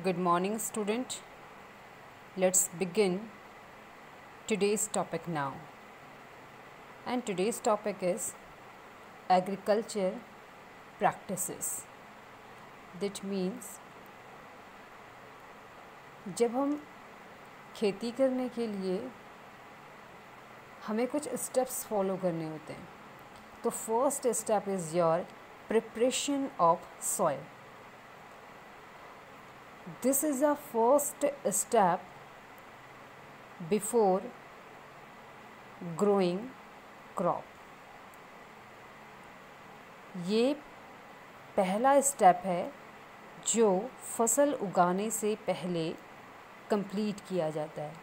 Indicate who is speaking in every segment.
Speaker 1: Good morning, student. Let's begin today's topic now. And today's topic is agriculture practices. That means जब हम खेती करने के लिए हमें कुछ स्टेप्स फॉलो करने होते हैं, तो first step is your preparation of soil. This is the first step before growing crop. ये पहला स्टेप है जो फसल उगाने से पहले कंप्लीट किया जाता है.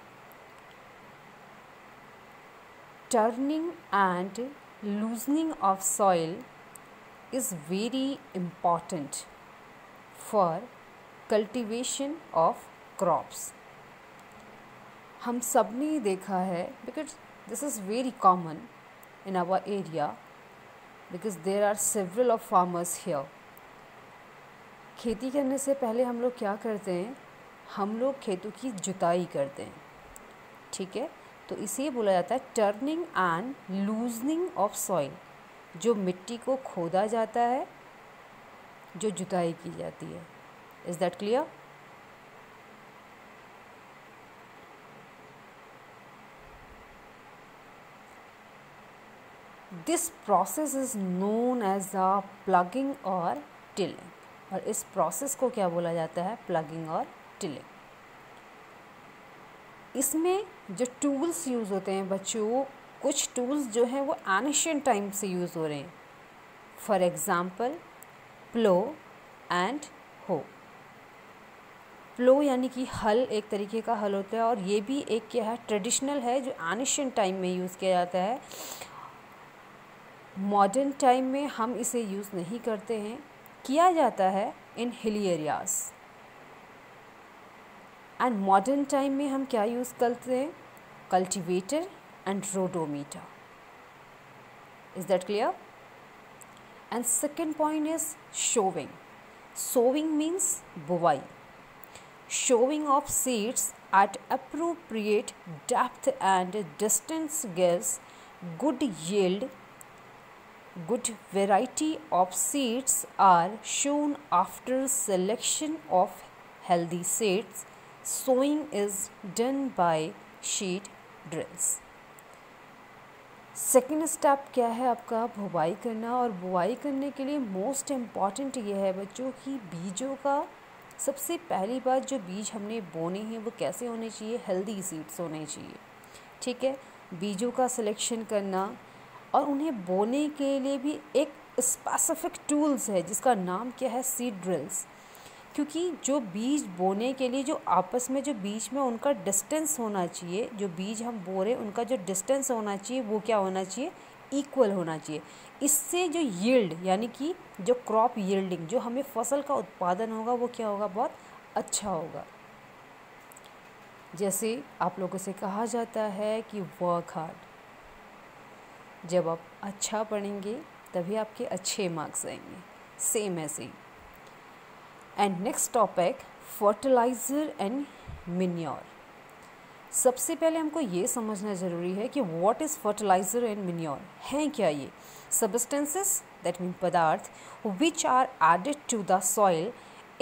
Speaker 1: Turning and loosening of soil is very important for cultivation of crops. हम सब ने देखा है because this is very common in our area because there are several of farmers here. खेती करने से पहले हम लोग क्या करते हैं, हम लोग खेतों की जुताई करते हैं. ठीक है, तो इसे बोला जाता है turning and loosening of soil. जो मिट्टी को खोदा जाता है, जो जुताई की जाती है. Is that clear? This process is known as the plugging or tilling. और इस प्रोसेस को क्या बोला जाता है, प्लगिंग और टिलिंग. इसमें जो टूल्स यूज़ होते हैं बच्चों, कुछ टूल्स जो हैं वो एंशिएंट टाइम से यूज़ हो रहे हैं. फॉर एग्ज़ाम्पल प्लो एंड हो. प्लो यानी कि हल, एक तरीके का हल होता है, और ये भी एक क्या है, ट्रेडिशनल है जो एंशिएंट टाइम में यूज़ किया जाता है. मॉडर्न टाइम में हम इसे यूज़ नहीं करते हैं. किया जाता है इन hilly areas. And modern time में हम क्या यूज़ करते हैं, cultivator and rodometer. Is that clear? And second point is showing. Sowing means बुवाई. Showing of seeds at appropriate depth and distance gives good yield. Good variety of seeds are shown after selection of healthy seeds. Sowing is done by seed drills. Second step क्या है आपका, बुवाई करना. और बुवाई करने के लिए मोस्ट इम्पॉर्टेंट ये है बच्चों कि बीजों का सबसे पहली बात, जो बीज हमने बोने हैं वो कैसे होने चाहिए, हेल्दी सीड्स होने चाहिए. ठीक है, बीजों का सिलेक्शन करना और उन्हें बोने के लिए भी एक स्पेसिफिक टूल्स है जिसका नाम क्या है, सीड ड्रिल्स. क्योंकि जो बीज बोने के लिए जो आपस में जो बीज में उनका डिस्टेंस होना चाहिए, जो बीज हम बो रहे उनका जो डिस्टेंस होना चाहिए वो क्या होना चाहिए, इक्वल होना चाहिए. इससे जो यील्ड यानी कि जो क्रॉप यील्डिंग, जो हमें फसल का उत्पादन होगा वो क्या होगा, बहुत अच्छा होगा. जैसे आप लोगों से कहा जाता है कि वर्क हार्ड. जब आप अच्छा पढ़ेंगे तभी आपके अच्छे मार्क्स आएंगे. सेम ऐसे ही. And next topic, fertiliser and manure. सबसे पहले हमको ये समझना ज़रूरी है कि what is fertiliser and manure. हैं क्या ये सबस्टेंसेस, दैट मीन पदार्थ, which are added to the soil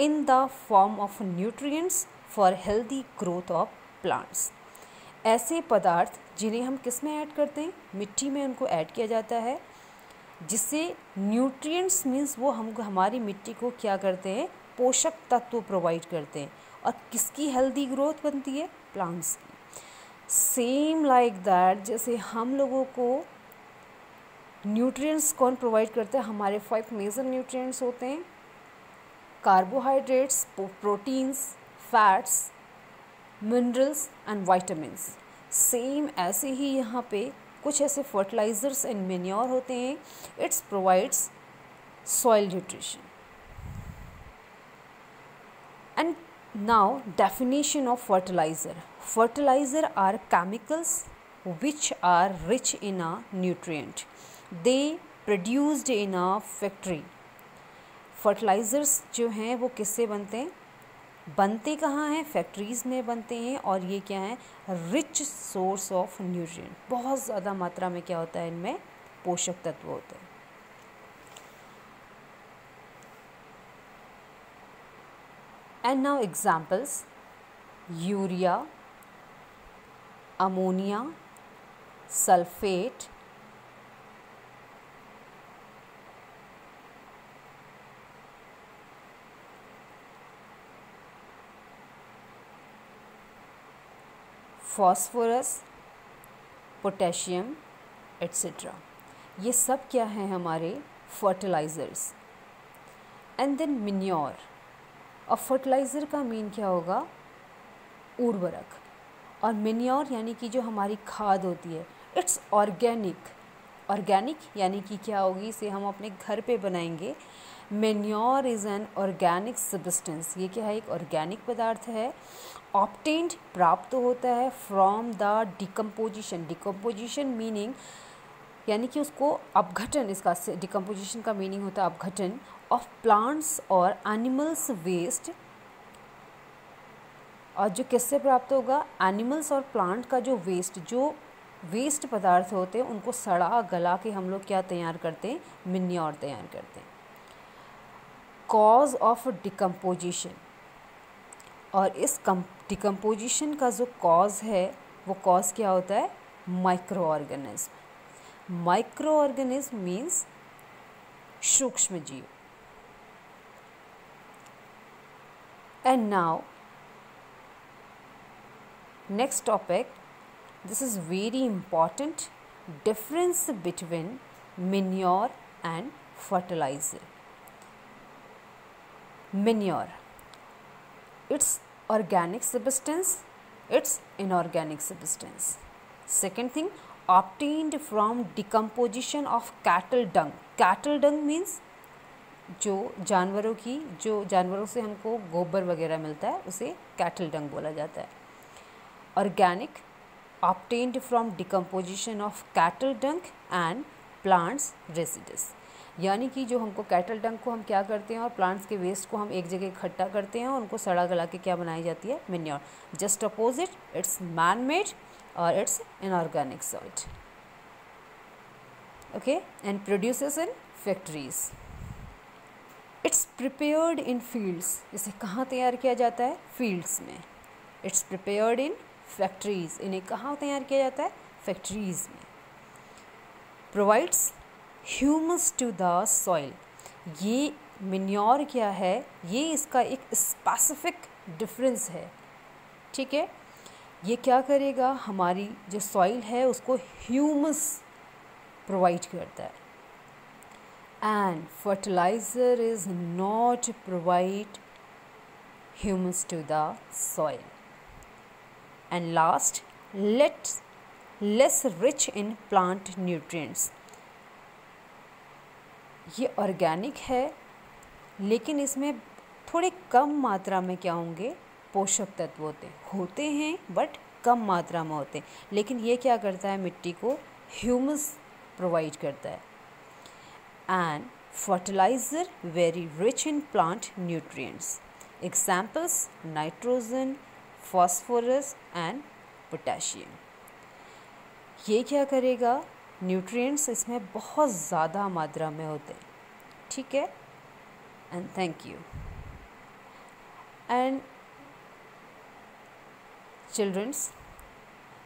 Speaker 1: in the form of nutrients for healthy growth of plants. ऐसे पदार्थ जिन्हें हम किस में ऐड करते हैं, मिट्टी में उनको ऐड किया जाता है, जिससे न्यूट्रिएंट्स मीन्स वो हमको हमारी मिट्टी को क्या करते हैं, पोषक तत्व प्रोवाइड करते हैं. और किसकी हेल्दी ग्रोथ बनती है, प्लांट्स की. सेम लाइक दैट, जैसे हम लोगों को न्यूट्रिएंट्स कौन प्रोवाइड करते हैं, हमारे 5 मेजर न्यूट्रिएंट्स होते हैं, carbohydrates, proteins, fats, minerals and vitamins. Same ऐसे ही यहाँ पे कुछ ऐसे फर्टिलाइजर्स एंड मैन्योर होते हैं. It's provides soil nutrition. And now definition of fertilizer. Fertilizer are chemicals which are rich in a nutrient. They produced in a factory. Fertilizers जो हैं वो किससे बनते हैं, बनते कहाँ हैं? फैक्ट्रीज़ में बनते हैं। और ये क्या है? रिच सोर्स ऑफ न्यूट्रिएंट, बहुत ज़्यादा मात्रा में क्या होता है इनमें? पोषक तत्व होते हैं। And now examples: urea, ammonia, sulphate, phosphorus, potassium etcetera. ये सब क्या है? हमारे फर्टिलाइज़र्स। And then मिन्योर। और फर्टिलाइज़र का मीन क्या होगा? उर्वरक। और मिन्योर यानी कि जो हमारी खाद होती है, इट्स ऑर्गेनिक। ऑर्गेनिक यानी कि क्या होगी? इसे हम अपने घर पे बनाएंगे। Manure is an organic substance. ये क्या है? एक ऑर्गेनिक पदार्थ है। ऑब्टेन्ड, प्राप्त होता है, from the decomposition. Decomposition meaning यानी कि उसको अपघटन, इसका डिकम्पोजिशन का मीनिंग होता है अपघटन, ऑफ प्लांट्स और एनिमल्स वेस्ट। और जो किससे प्राप्त होगा? एनिमल्स और प्लांट का जो वेस्ट पदार्थ होते हैं उनको सड़ा गला के हम लोग क्या तैयार करते हैं? मिन्योर तैयार करते हैं। कॉज ऑफ डिकम्पोजिशन, और इस डिकम्पोजिशन का जो कॉज है वो कॉज क्या होता है? Micro organism. Micro organism means सूक्ष्म जीव। And now next topic, this is very important, difference between manure and fertilizer. Manure, it's organic substance, it's inorganic substance. Second thing, obtained from decomposition of cattle dung. Cattle dung means जो जानवरों से हमको गोबर वगैरह मिलता है उसे cattle डंग बोला जाता है। Organic, obtained from decomposition of cattle dung and plants residues। यानी कि जो हमको कैटल डंग को हम क्या करते हैं और प्लांट्स के वेस्ट को हम एक जगह इकट्ठा करते हैं और उनको सड़ा गला के क्या बनाई जाती है? Manure. Just opposite, it's man made और it's inorganic salt. Okay, and produces in factories. It's prepared in fields. इसे कहाँ तैयार किया जाता है? फील्ड्स में। It's prepared in factories. इन्हें कहाँ तैयार किया जाता है? फैक्ट्रीज में। Provides humus to the soil. ये मैन्योर क्या है? ये इसका एक स्पेसिफिक डिफरेंस है। ठीक है, ये क्या करेगा? हमारी जो सॉइल है उसको ह्यूमस प्रोवाइड करता है। And fertilizer is not provide humus to the soil. And last, less rich in plant nutrients. ये ऑर्गेनिक है लेकिन इसमें थोड़े कम मात्रा में क्या होंगे? पोषक तत्व होते हैं बट कम मात्रा में होते हैं। लेकिन ये क्या करता है? मिट्टी को ह्यूमस प्रोवाइड करता है। And fertiliser very rich in plant nutrients. Examples: nitrogen, phosphorus and potassium. ये क्या करेगा? न्यूट्रिएंट्स इसमें बहुत ज़्यादा मात्रा में होते हैं। ठीक है, and thank you. And childrens,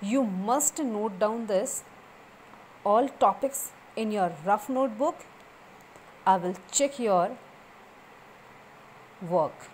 Speaker 1: you must note down this all topics in your rough notebook. I will check your work.